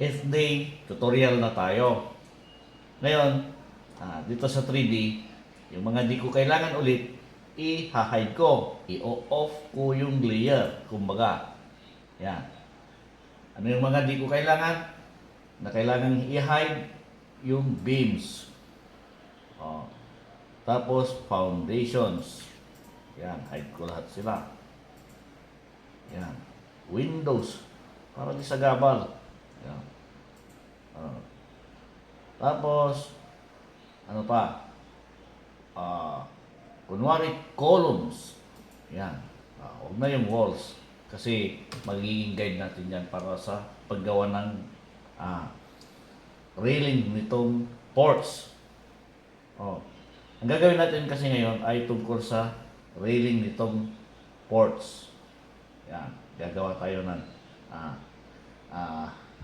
day tutorial na tayo. Ngayon, dito sa 3D, yung mga di ko kailangan ulit, i-hide ko. I-off ko yung layer, kumbaga. Yan. Ano yung mga di ko kailangan? Na kailangan i-hide yung beams. Oh. Tapos, foundations. Yan, hide ko lahat sila. Yan. Windows. Para di sa gabal. Yan. Tapos, ano pa? Kunwari, columns. Yan. Huwag na yung walls. Kasi magiging guide natin yan para sa paggawa ng railing nitong ports. Ang gagawin natin kasi ngayon ay tungkol sa railing nitong ports. Yan. Gagawa tayo ng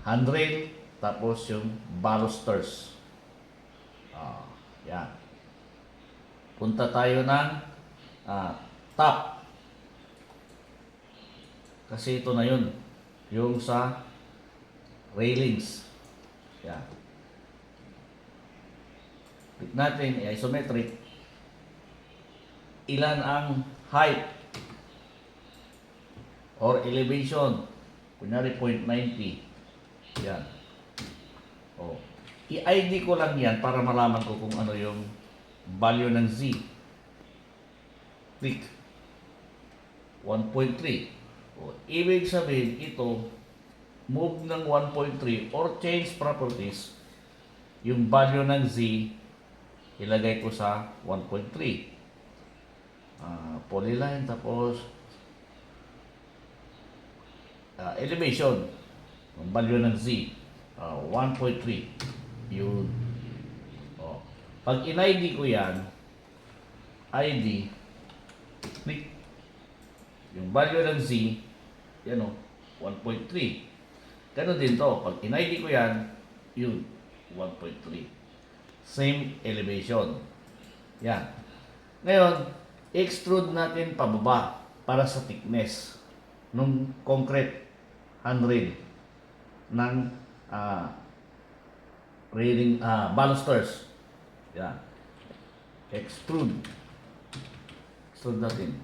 handrail, tapos yung balusters. Yan. Punta tayo ng top. Kasi ito na yun. Yung sa railings. Yan. Click natin, isometric. Ilan ang height or elevation? Kunyari 0.90. Yan. I-ID ko lang yan para malaman ko kung ano yung value ng Z. Click. 1.3. Ibig sabihin ito, move ng 1.3 or change properties, yung value ng Z, ilagay ko sa 1.3. Polyline, tapos elevation, yung value ng Z, 1.3. Yun. Pag in-ID ko yan, ID, click, yung value ng Z, yan 1.3. Ganun din to. Pag in-ID ko yan, yun, 1.3. Same elevation. Yan. Ngayon, extrude natin pababa para sa thickness ng concrete handrail ng railing balusters. Yan. Extrude natin.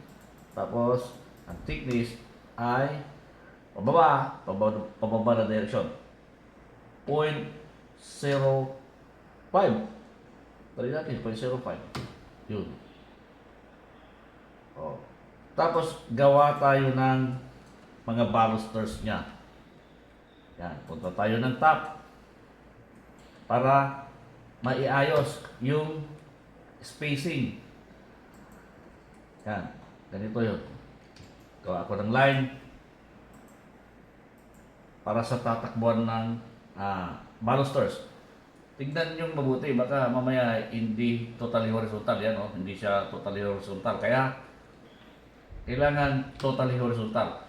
Tapos, ang thickness ay pababa na direction. 0.05. Dali natin, 0.05. Yun. Tapos, gawa tayo ng mga balusters niya. Yan. Punta tayo ng top para maiayos yung spacing. Yan. Ganito yun. Gawa ako ng line para sa tatakbuhan ng balusters. Tignan nyo mabuti, baka mamaya hindi totally horizontal yan, hindi siya totally horizontal. Kaya, kailangan totally horizontal.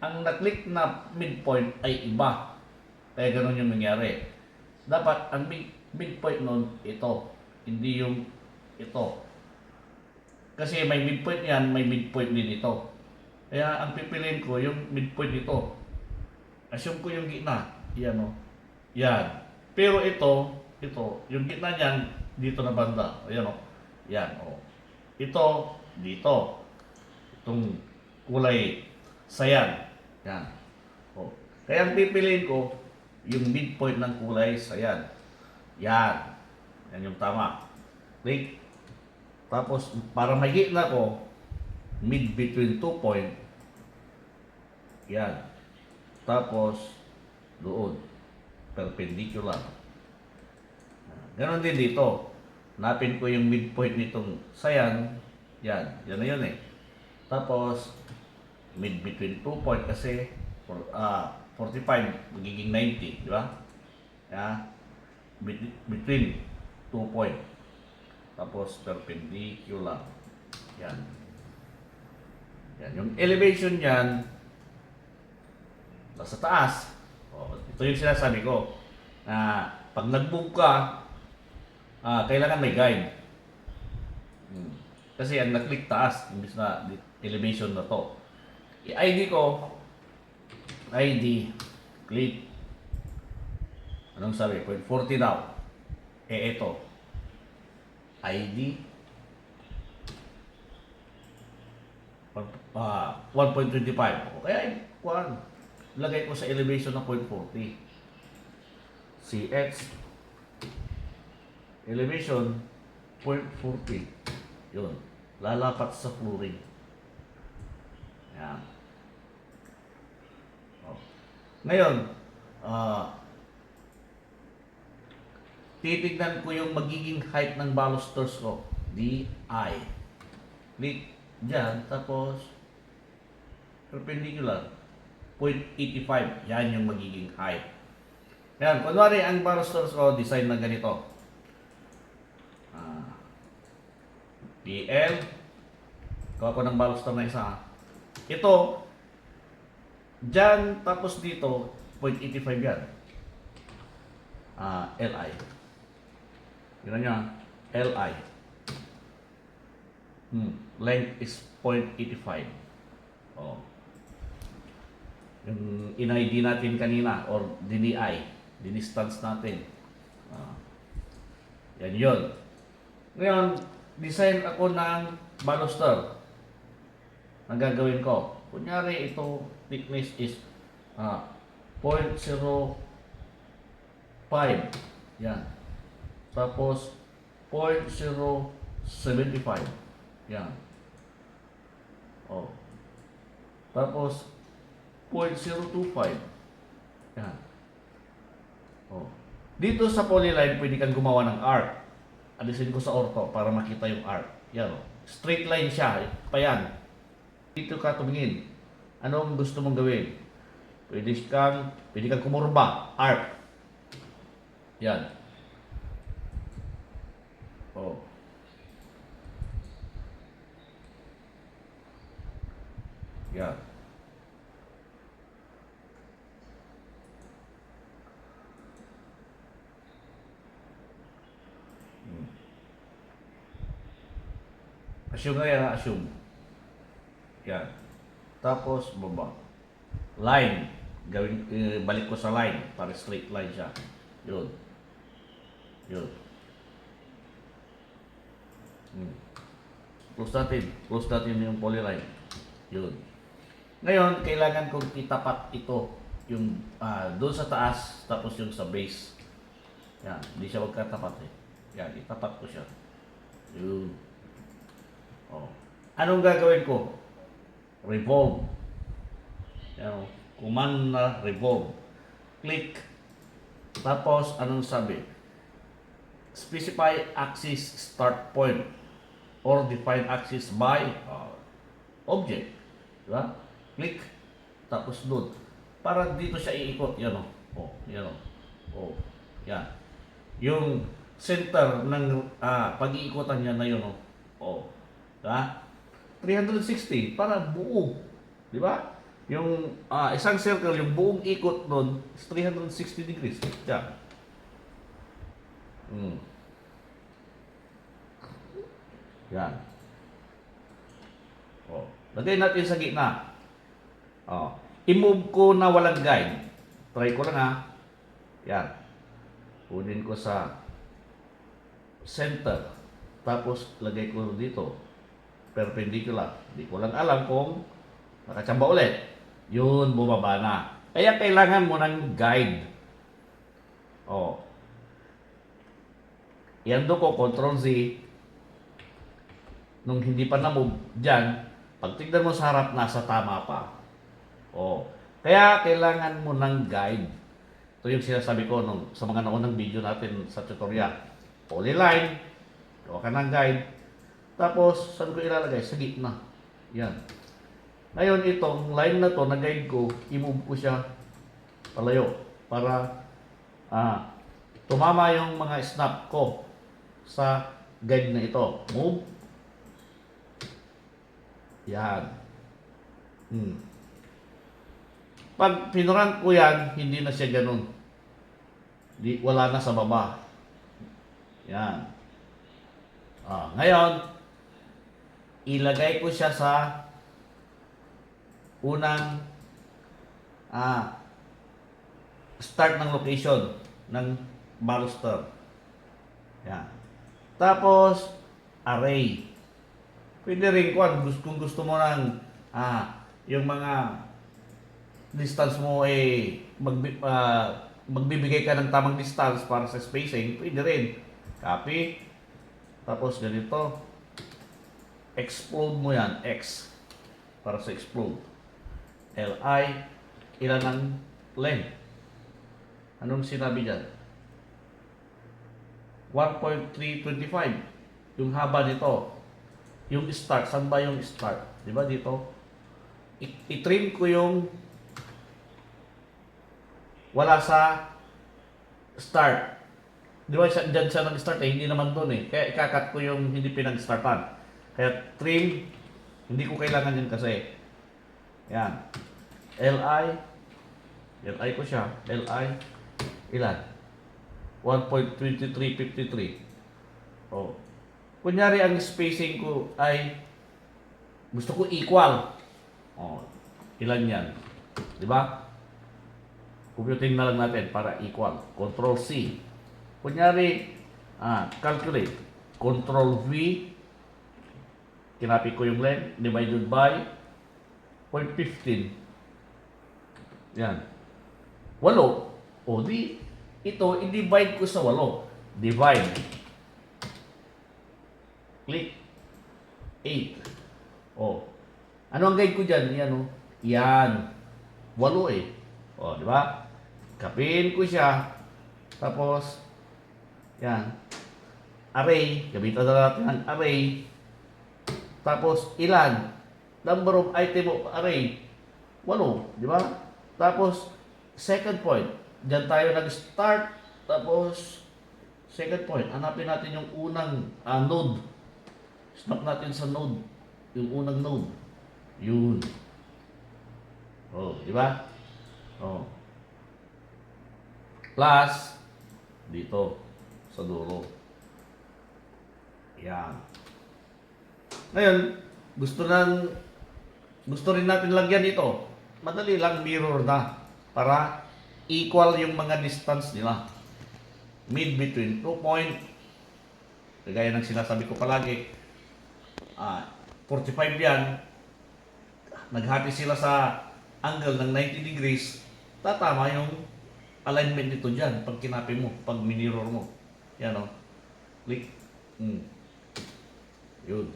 Ang na-click na midpoint ay iba. Kaya ganun yung nangyari. Dapat ang midpoint nun, ito. Hindi yung ito. Kasi may midpoint yan, may midpoint din ito. Kaya ang pipiliin ko, yung midpoint nito. Assume ko yung gitna. Yan Yan. Pero ito, yung gitna niyan, dito na banda. Ayan Yan Ito, dito. Itong kulay sayan. Yan. Kaya ang pipiliin ko, yung midpoint ng kulay sayan. Yan. Yan yung tama. Click. Tapos, para may gitna ko, mid between 2 point. Yan. Tapos, doon. Perpendicular. Ganon din dito. Napin ko yung midpoint nitong sayan. Yan. Yan na yun Tapos, mid between 2 point kasi 45 magiging 90, di ba? Yeah. Between 2 point. Tapos perpendicular. Yan. Yan. Yung elevation niyan nasa taas. Ito yung sinasabi ko. Pag nag-move ka, kailangan may guide. Kasi ang na-click taas, imbis na elevation na to. I-ID ko, ID, click, Anong sabi? 0.40 daw. Ito. ID 1.25. Kaya, lagay ko sa elevation na 0.40. CX elevation 0.40. Yun. Lalapat sa flooring. Yan. Oh. Ngayon, titignan ko yung magiging height ng balusters ko. DI. Click dyan, tapos perpendicular 0.85. Yan yung magiging height. Yan, kunwari ang balusters ko design na ganito. PL. Kuha ko ng baluster na isa. Ito, dyan, tapos dito, 0.85 yan. LI. Yun nyo, LI. Length is 0.85. Oh. Yung in-ID natin kanina, or DNI, dinistance natin. Yan yun. Ngayon, design ako ng baluster. Ang gagawin ko. Kunyari, ito, thickness is 0.05. Yan. Tapos, 0.075. Yan. Oh. Tapos, 0.025. Yan. Oh. Dito sa polyline, pwede kang gumawa ng arc. Alisin ko sa ortho para makita yung arc. Yan. Oh. Straight line siya. Pa yan. Dito ka tumingin. Anong gusto mong gawin? Pwede kang kumurba. Arc. Yan. Oh. Yan. Assume na yan, assume. Yan. Tapos, baba. Line. Balik ko sa line. Para straight line siya. Yun. Yun. Close natin yung polyline. Yun. Ngayon, kailangan kong itapat ito. Yung doon sa taas, tapos yung sa base. Yan. Hindi siya magkatapat eh. Yan. Itapat ko siya. Yun. Oh. Anong gagawin ko? Revolve. Yan. Command na revolve. Click. Tapos, anong sabi? Specify axis start point or define axis by object. Diba? Click. Tapos doon. Para dito siya iikot. Yan o. Oh. Yan o. Oh. Yan. Yung center ng pag-iikotan niya na yun o. Oh. Diba? 360 para buo. Diba? Yung isang circle, yung buong ikot doon is 360 degrees. Yan. Yan. Oh. Lagay natin sa gitna. Oh. I-move ko na walang guide. Try ko lang ha. Yan. Kunin ko sa center. Tapos lagay ko dito. Perpendicular. Hindi ko lang alam kung nakachamba ulit. Yun, bumaba na. Kaya kailangan mo ng guide. Oh. Yan do ko, Ctrl Z. Nung hindi pa na-move dyan, pag tignan mo sa harap, nasa tama pa. Oh. Kaya kailangan mo ng guide. Ito yung sinasabi ko sa mga naunang video natin sa tutorial. Polyline. Gawa ka ng guide. Tapos, saan ko ilalagay? Sa gitna. Yan. Ngayon, itong line na to, na-guide ko, i-move ko siya palayo para tumama yung mga snap ko sa guide na ito. Move. Yan. Pag pinurang ko yan, hindi na siya ganun. Wala na sa baba. Yan. Ngayon, ilagay ko siya sa unang start ng location. ng baluster. Yan. Tapos, array. Pwede rin kung gusto mo ng yung mga distance mo magbibigay ka ng tamang distance para sa spacing, pwede rin. Copy. Tapos ganito. Explode mo yan. X. Para sa explode. Li. Ilan ang length? Anong sinabi dyan? 1.325. Yung haba nito. Yung start. Saan ba yung start? Diba dito? I-trim ko yung wala sa start. Di ba dyan siya nag-start eh? Hindi naman doon eh. Kaya ikakat ko yung hindi pinag-startan. Kaya trim, hindi ko kailangan yun kasi. Yan. Li ko siya. Li, ilan? 1.2353. Oh. Kunyari ang spacing ko ay gusto ko equal. Oh. Ilan yan? Di ba? Computing na lang natin para equal. Control C. Kunyari, calculate. Control V. Kinapit ko yung length. Divided by 0.15. Yan. 8. O di, ito, i-divide ko sa 8. Divide. Click. 8. O. Ano ang guide ko dyan? Yan o. Yan. 8 eh. O, di ba? Kapiin ko siya. Tapos, yan. Array. Gamitan na natin ang array. Tapos, ilan? Number of item of array. 8. Di ba? Tapos, second point. Diyan tayo nag-start. Tapos, second point. Hanapin natin yung unang node. Snap natin sa node. Yung unang node. Yun. Oh, di ba? Oh. Plus, dito, sa dulo. Yan. Ngayon, gusto rin natin lagyan ito. Madali lang, mirror na. Para equal yung mga distance nila. Mid between 2 point. Kagaya ng sinasabi ko palagi. 45 yan. Naghati sila sa angle ng 90 degrees. Tatama yung alignment nito dyan pag kinapi mo, pag minirror mo. Yan o. Click. Yun.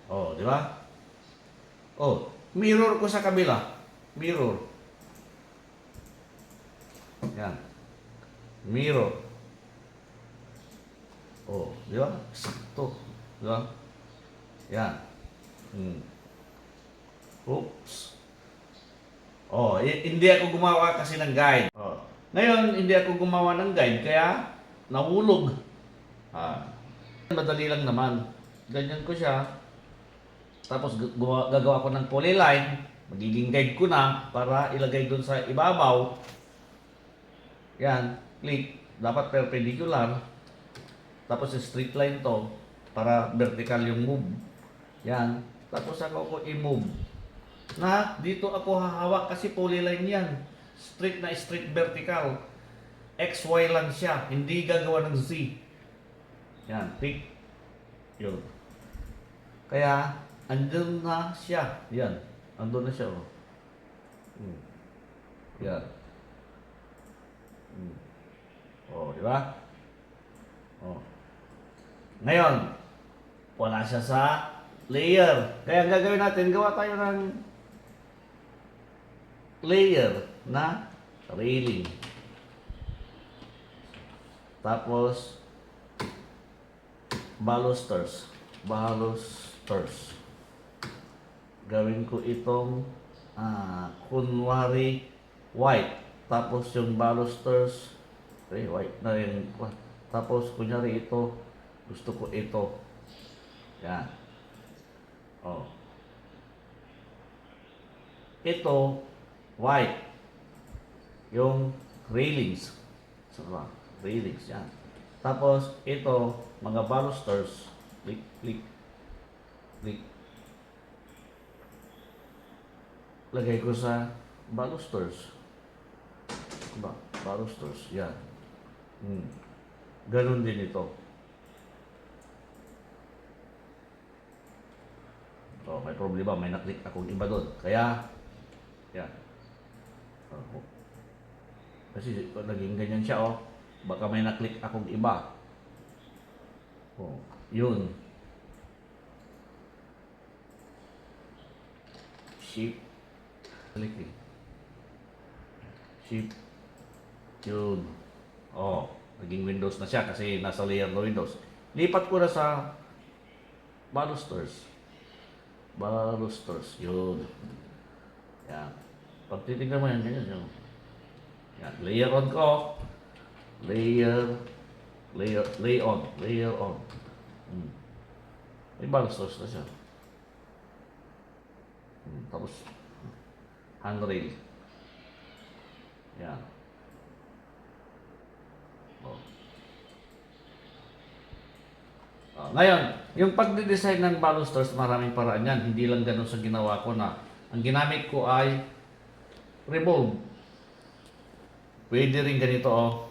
Oh, di ba? Oh, mirror ko sa kabila. Mirror. Yan. Mirror. Oh, di ba? Sakto. Di ba? Yan. Oops. Oh, hindi ako gumawa kasi ng guide. Oh. Ngayon, hindi ako gumawa ng guide, kaya nahulog. Madali lang naman. Ganyan ko siya. Tapos gagawa ko ng polyline. Magiging guide ko na para ilagay dun sa ibabaw. Yan. Click. Dapat perpendicular. Tapos straight line to para vertical yung move. Yan. Tapos ako ko i-move. Dito ako hahawak kasi polyline yan. Straight na straight vertical. XY lang siya. Hindi gagawa ng Z. Yan. Pick. Yun. Kaya, andun na siya. Yan. Andun na siya. Oh. Yan. Oh, di ba? Oh. Ngayon, wala siya sa layer. Kaya ang gagawin natin, gawa tayo ng layer na railing. Tapos, balusters. Gawin ko itong kunwari white. Tapos yung balusters, white na rin. Tapos kunyari ito, gusto ko ito. Yan. Oh. Ito, white. Yung railings. Railings, yan. Tapos ito, mga balusters. Click, click, click. lagay ko sa balusters. Ba? Balusters, yan. Ganun din ito. So, may problema, may naklik akong iba doon. Kaya, yan. Kasi naging ganyan siya, oh. Baka may naklik akong iba. Oh, yun. Shift. Click eh. Shift. Yun. Oh, naging Windows na siya kasi nasa layer na Windows. Lipat ko na sa balusters. Balusters. Yun. Yan. Pag titignan mo yan, ganyan yun. Yan. Layer on ko. Layer on. May balusters na siya. Tapos, handrail. Yan. Oh. Ngayon, yung pagde-design ng balusters, maraming paraan yan. Hindi lang ganun sa ginawa ko na ang ginamit ko ay revolve. Pwede rin ganito, oh.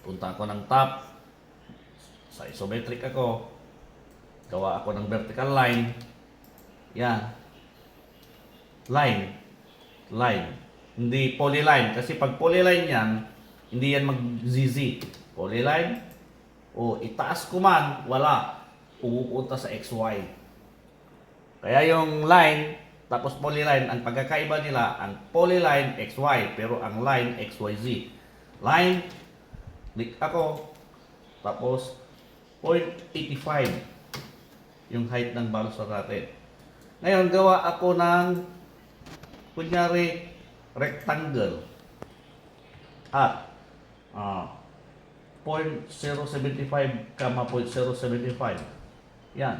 Punta ako ng top. Sa isometric ako. Gawa ako ng vertical line. Yan. Line. Hindi polyline. Kasi pag polyline yan, hindi yan mag-ZZ. Polyline. O itaas ko man, wala. Pupunta sa XY. Kaya yung line, tapos polyline, ang pagkakaiba nila, ang polyline XY, pero ang line XYZ. Line, click ako, tapos 0.85 yung height ng baluster natin. Ngayon, gawa ako ng kunyari rectangle at 0.075, 0.075. Yan.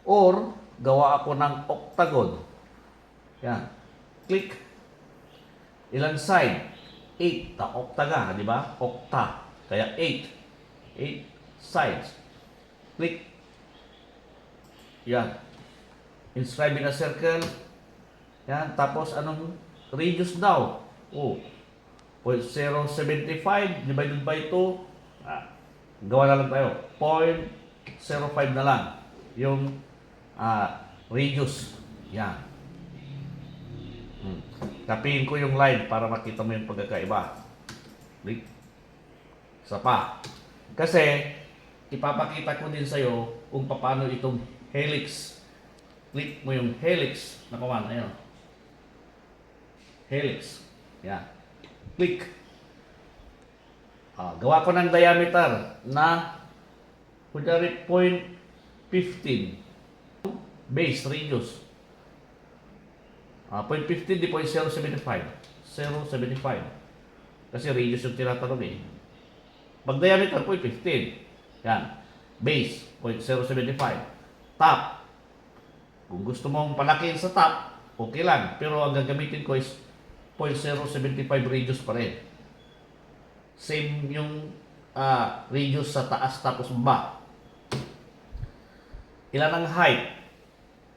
Or, gawa ako ng octagon. Yan. Click. Ilang side? 8. Octaga, di ba? Octa. Kaya 8. 8 sides. Click. Yan. Inscribe in a circle. Yan. Tapos, anong radius daw? Oh. 0.075 divided by 2. Gawa na lang tayo. 0.05 na lang. Yung radius. Yan. Tapiin ko yung line para makita mo yung pagkakaiba. Click. Isa pa. Kasi, ipapakita ko din sa'yo kung paano itong helix. Click mo yung helix na command. Ayan. Helix. Yan. Click. Gawa ko ng diameter na kunyari 0.15. Base, radius. 0.15 di 0.075. 0.75. Kasi radius yung tinatanong eh. Pag diameter, 0.15. Yan. Base, 0.075. Top. Kung gusto mong palakihin sa top, okay lang. Pero ang gagamitin ko is 0.075 radius pa rin. Same yung radius sa taas tapos baba. Ilan ang height?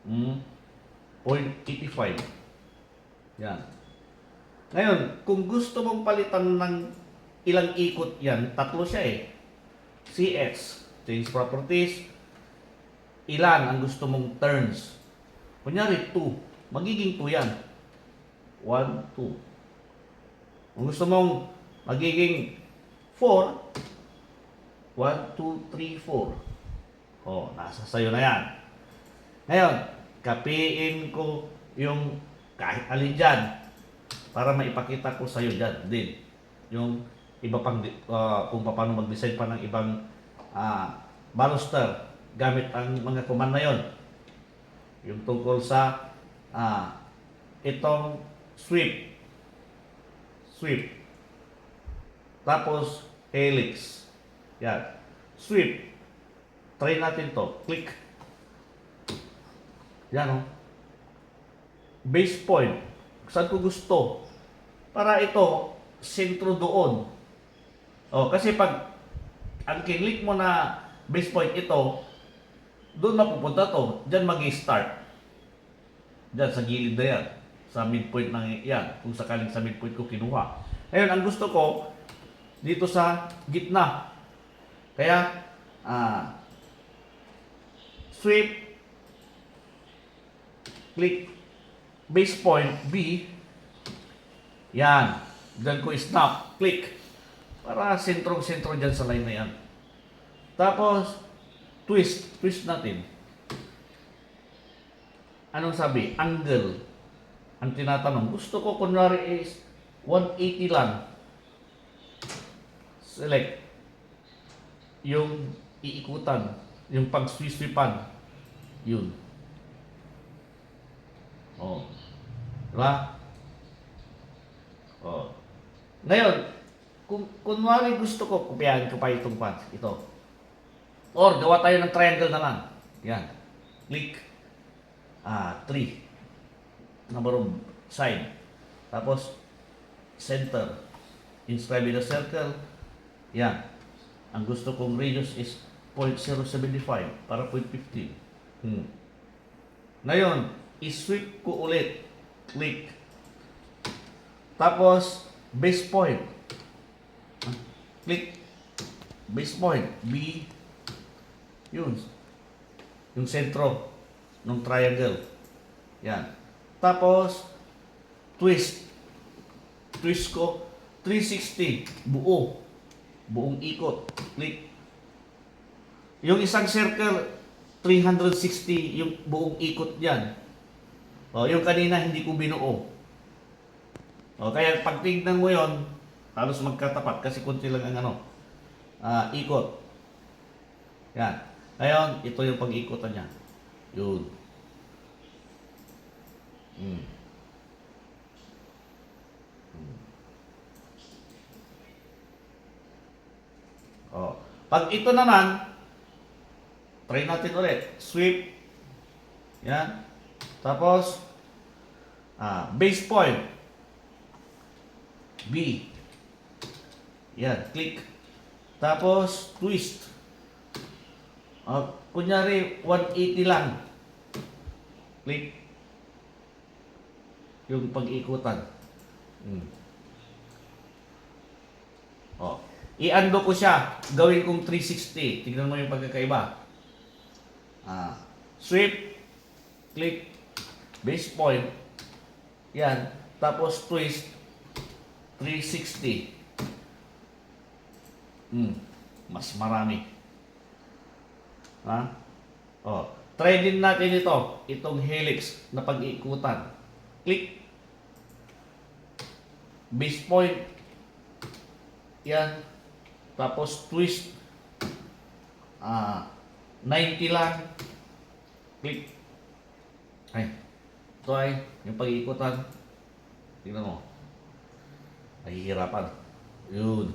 0.85. Yan. Ngayon, kung gusto mong palitan ng ilang ikot yan, tatlo siya eh. CX, change properties. Ilan ang gusto mong turns? Kunyari 2. Magiging 2 yan. 1, 2. Kung gusto mong magiging 4, 1, 2, 3, 4. Oh, nasa sayo na yan. Ngayon, kapiin ko yung kahit alin dyan para maipakita ko sa'yo dyan din. Yung iba pang, kung paano mag-design pa ng ibang baluster gamit ang mga command na yon. Yung tungkol sa itong sweep. Tapos, helix. Yan. Sweep. Try natin to. Click. Yan o. Base point. Saan ko gusto? Para ito, sentro doon. O, kasi pag ang kinlik mo na base point ito, doon mapupunta to. Diyan mag-start. Diyan sa gilid na yan. Sa midpoint ng yan. Kung sakaling sa midpoint ko kinuha. Ngayon, ang gusto ko, dito sa gitna. Kaya, sweep, click, base point, B. Yan. Diyan ko snap, click. Para sentrong-sentro dyan sa line na yan. Tapos, twist natin. Anong sabi? Angle. Ang tinatanong. Gusto ko kunwari is 180 lang. Select. Yung iikutan. Yung pag-sweepan. Yun. Oh. Diba? Oh. Ngayon, kung kunwari gusto ko, kopyahin ko pa itong pants. Ito. Or gawa tayo ng triangle na lang. Yan. Click. 3. Number of side. Tapos, center. Inscribe in a circle. Yan. Ang gusto kong radius is 0.075 para 0.15. Ngayon, i-sweep ko ulit. Click. Tapos, base point. Click. Base point. B. Yun. Yung sentro ng triangle. Yan. Tapos, twist. Twist ko 360. Buo. Buong ikot. Click. Yung isang circle, 360 yung buong ikot yan. O, yung kanina hindi ko binuo. O, kaya pag tignan mo yon, halos magkatapat kasi kunti lang ang ikot. Yan. Ngayon, ito yung pag-ikotan niya. Yun. O, pag ito naman, try natin ulit. Sweep. Yan. Tapos, base point. B. Yan. Click. Tapos, twist. Kunyari, 180 lang. Click. Yung pag-ikutan. I-undo ko siya. Gawin kong 360. Tignan mo yung pagkakaiba. Sweep. Click. Base point. Yan. Tapos twist. 360. Mas marami. Try din natin ito. Itong helix na pag-iikutan. Click. Base point. Yan. Tapos twist. 90 lang. Click. Ay. Ito ay yung pag-iikutan. Tingnan mo. Nahihirapan. Yun.